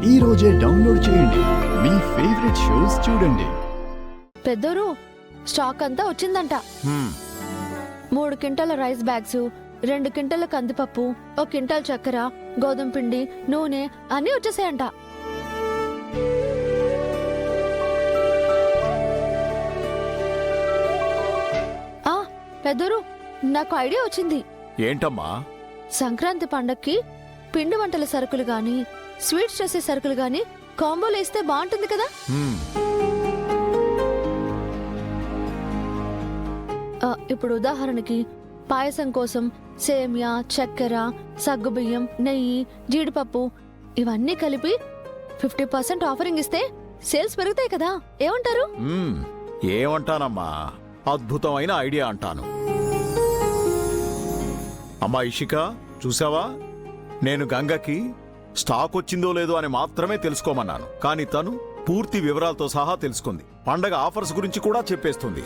ఈ రోజే డౌన్లోడ్ చేయండి. మీ ఫేవరెట్ షోస్ చూడండి. పెద్దోరు స్టాక్ అంతా వచ్చిందంట. 3 క్వింటాల రైస్ బ్యాగ్స్, 2 క్వింటాల కందిపప్పు, 1 క్వింటాల్ చక్కెర, గోధుమ పిండి, నూనె అన్నీ వచ్చేసాయంట. పెద్దోరు నాకు ఐడియా వచ్చింది. ఏంటమ్మా? సంక్రాంతి పండక్కి పిండి వంటల సరుకులు గాని, స్వీట్స్ చేసే సరుకులు గాని కాంబోలు వేస్తే బాగుంటుంది కదా. ఇప్పుడు ఉదాహరణకి పాయసం కోసం సేమియా, చక్కెర, సగ్గుబియ్యం, నెయ్యి, జీడిపప్పు ఇవన్నీ కలిపి 50% ఆఫరింగ్ ఇస్తే సేల్స్ పెరుగుతాయి కదా. ఏమంటారు? ఏమంటానమ్మా, అద్భుతమైన ఐడియా అంటాను. అమ్మా ఇషిక, చూసావా, నేను గంగకి స్టాక్ వచ్చిందో లేదో అని మాత్రమే తెలుసుకోమన్నాను, కానీ తను పూర్తి వివరాలతో సహా తెలుసుకుంది. పండగ ఆఫర్స్ గురించి కూడా చెప్పేస్తుంది.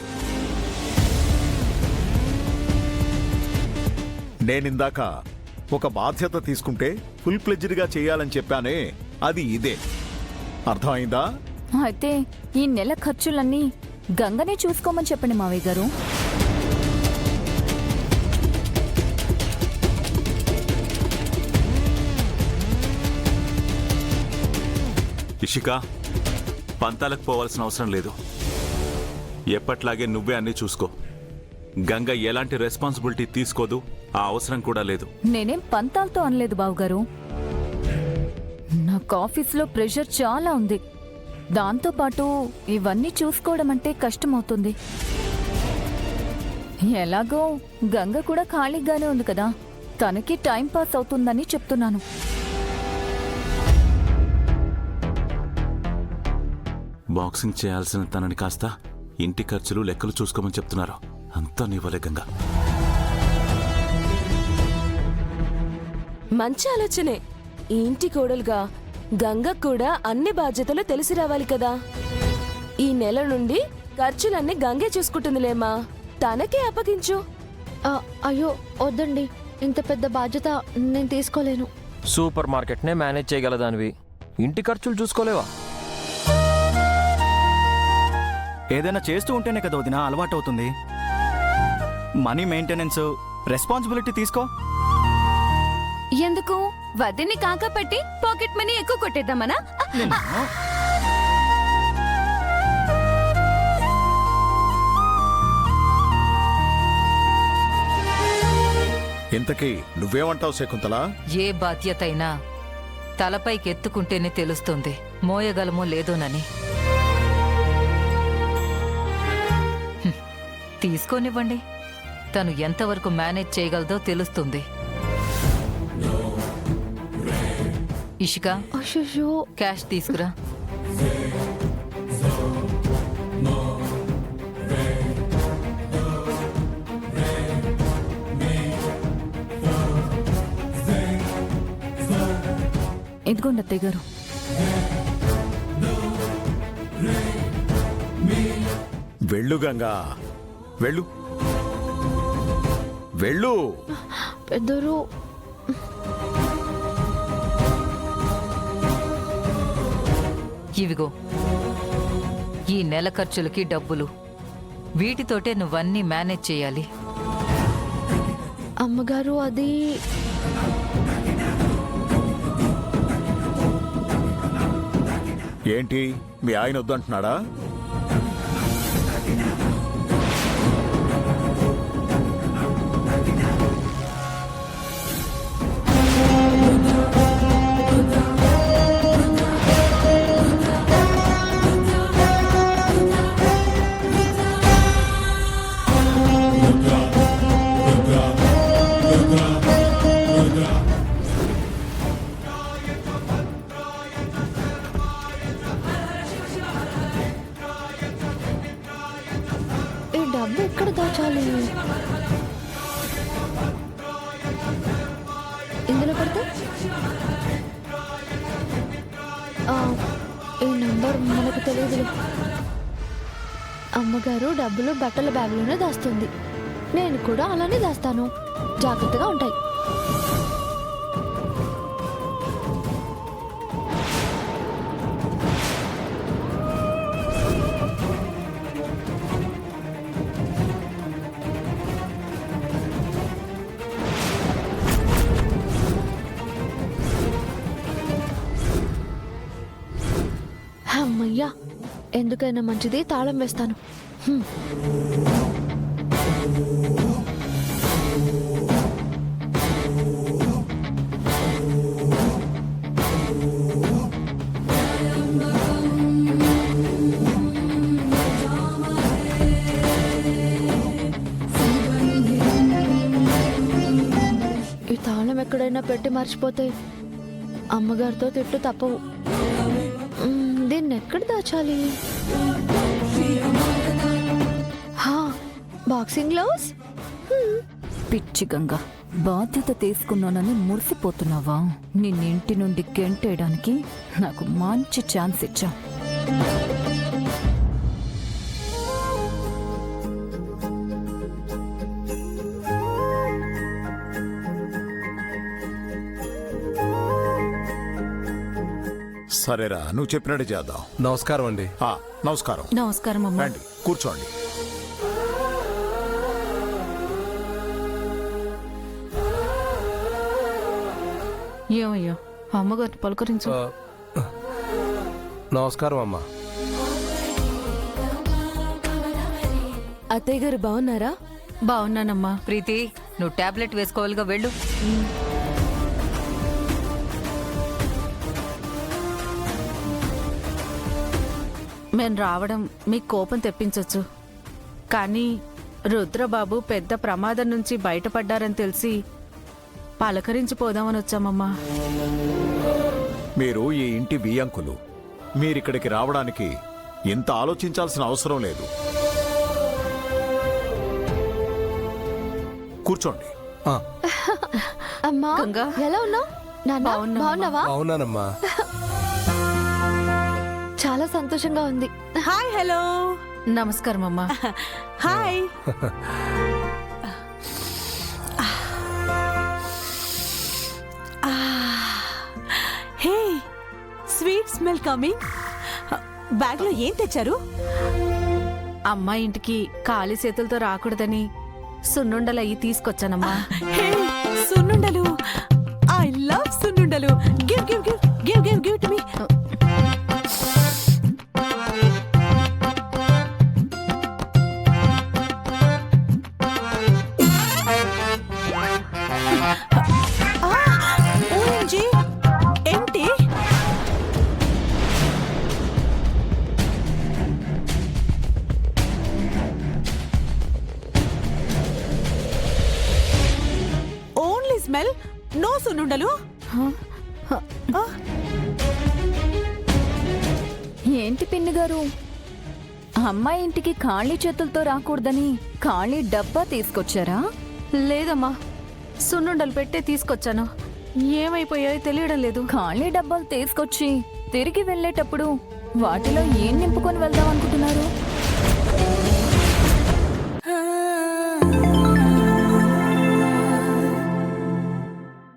నేనిందాక ఒక బాధ్యత తీసుకుంటే ఫుల్ ప్లెడ్జ్డ్గా చేయాలని చెప్పానే, అది ఇదే. అర్థమైందా? అయితే ఈ నెల ఖర్చులన్నీ గంగనే చూసుకోమని చెప్పండి మావయ్య గారు. ఇషిక, పంతాలకు పోవాల్సిన అవసరం లేదు. ఎప్పట్లాగే నువ్వే అన్నీ చూసుకో. గంగ ఎలాంటి రెస్పాన్సిబిలిటీ తీసుకోదు, ఆ అవసరం కూడా లేదు. నేనేం పంతాలతో అనలేదు బావుగారు. నాకు ఆఫీస్లో ప్రెషర్ చాలా ఉంది. దాంతోపాటు ఇవన్నీ చూసుకోవడం అంటే కష్టమవుతుంది. ఎలాగో గంగ కూడా ఖాళీగానే ఉంది కదా, తనకి టైం పాస్ అవుతుందని చెప్తున్నాను. బాక్సింగ్ చేయాల్సిన తనని కాస్త ఇంటి ఖర్చులు లెక్కలు చూసుకోమని చెప్తున్నారు. అంతా నీ వల్లే గంగ. మంచి ఆలోచనే. ఈ ఇంటి కోడలుగా గంగ కూడా అన్ని బాధ్యతలు తెలిసి రావాలి కదా. ఈ నెల నుండి ఖర్చులన్నీ గంగే చూసుకుంటుందిలేమా, తనకే అప్పగించు. అయ్యో వద్దండి, ఇంత పెద్ద బాధ్యత నేను తీసుకోలేను. సూపర్ మార్కెట్నే మేనేజ్ చేయగలదానివి, ఇంటి ఖర్చులు చూసుకోలేవా? ఏదైనా చేస్తూ ఉంటేనే కదా వదినా అలవాటు అవుతుంది. మనీ మెయింటెనెన్స్, రెస్పాన్సిబిలిటీ తీసుకో. ఎందుకు వదిని కాక పెట్టి పాకెట్ మనీ ఎక్కువ కొట్టేద్దామనా? ఇంతకీ నువ్వేమంటావు శకుంతల? ఏ బాధ్యత అయినా తలపైకెత్తుకుంటేనే తెలుస్తుంది మోయగలమో లేదోనని. తీసుకోనివ్వండి, తను ఎంతవరకు మేనేజ్ చేయగలదో తెలుస్తుంది. ఇషిక, క్యాష్ తీసుకురా. ఇదిగోండి అత్తయ్య గారు. వెళ్ళు గంగా, వెళ్ళు వెళ్ళు. పెద్దోరు ఇవిగో ఈ నెల ఖర్చులకి డబ్బులు. వీటితోటే నువ్వన్నీ మేనేజ్ చేయాలి. అమ్మగారు అది ఏంటి, మీ ఆయన వద్దంటున్నాడా? డబ్బు ఎక్కడ దాచాలి? ఇందులో పడితే ఈ నంబర్ మనకు తెలియదు. అమ్మగారు డబ్బులు బట్టల బ్యాగ్లోనే దాస్తుంది. నేను కూడా అలానే దాస్తాను. జాగ్రత్తగా ఉంటాయి. అమ్మయ్యా, ఎందుకైనా మంచిది తాళం వేస్తాను. హ్మ్. ఈ తాళం ఎక్కడైనా పెట్టి మర్చిపోతే అమ్మగారితో తిట్లు తప్పవు. దీన్ని ఎక్కడ దాచాలి? Boxing gloves. పిచ్చి గంగా, బాధ్యత తీసుకున్నానని మురిసిపోతున్నావా? నిన్నింటి నుండి గెంటేయడానికి నాకు మంచి ఛాన్స్ ఇచ్చా. సరేరా, నువ్వు చెప్పినట్టు చేద్దాం. నమస్కారం అండి. నమస్కారం. నమస్కారం అమ్మా. రండి, కూర్చోండి. ఏమయ్యా అమ్మగారిని పలకరించు. నమస్కారం అమ్మా. అత్తయ్య గారు బాగున్నారా? బాగున్నానమ్మా. ప్రీతి, నువ్వు టాబ్లెట్ వేసుకోవాలిగా, వెళ్ళు. మేం రావడం మీకు కోపం తెప్పించొచ్చు, కానీ రుద్రబాబు పెద్ద ప్రమాదం నుంచి బయటపడ్డారని తెలిసి పలకరించిపోదామని వచ్చామమ్మా. మీరు ఈ ఇంటి బియ్యంకులు. మీరిక్కడికి రావడానికి ఇంత ఆలోచించాల్సిన అవసరం లేదు. కూర్చోండి. అమ్మా, గంగా. ఎలా ఉన్నావు? నాన్న, బాగున్నావా? అవునానమ్మా. చాలా సంతోషంగా ఉంది. హాయ్, హలో, నమస్కారం అమ్మా. హాయ్. హే, స్వీట్ స్మెల్ కమింగ్. బ్యాగ్ లో ఏం తెచ్చారు? అమ్మాయి ఇంటికి ఖాళీ చేతులతో రాకూడదని సున్నుండలయ్యి తీసుకొచ్చానమ్మా. హే, సున్నుండలు. ఐ లవ్ సున్నుండలు. Give give give give give give to me. ఏంటి? ఓన్లీ స్మెల్, నో సున్నుండలు. ఏంటి పిన్ని గారు, అమ్మాయి ఇంటికి ఖాళీ చేతులతో రాకూడదని ఖాళీ డబ్బా తీసుకొచ్చారా? లేదమ్మా, సున్నుండలు పెట్టే తీసుకొచ్చాను. ఏమైపోయాయో తెలియడం లేదు. ఖాళీ డబ్బాలు తీసుకొచ్చి తిరిగి వెళ్ళేటప్పుడు వాటిలో ఏం నింపుకొని వెళ్దాం అనుకుంటున్నారు?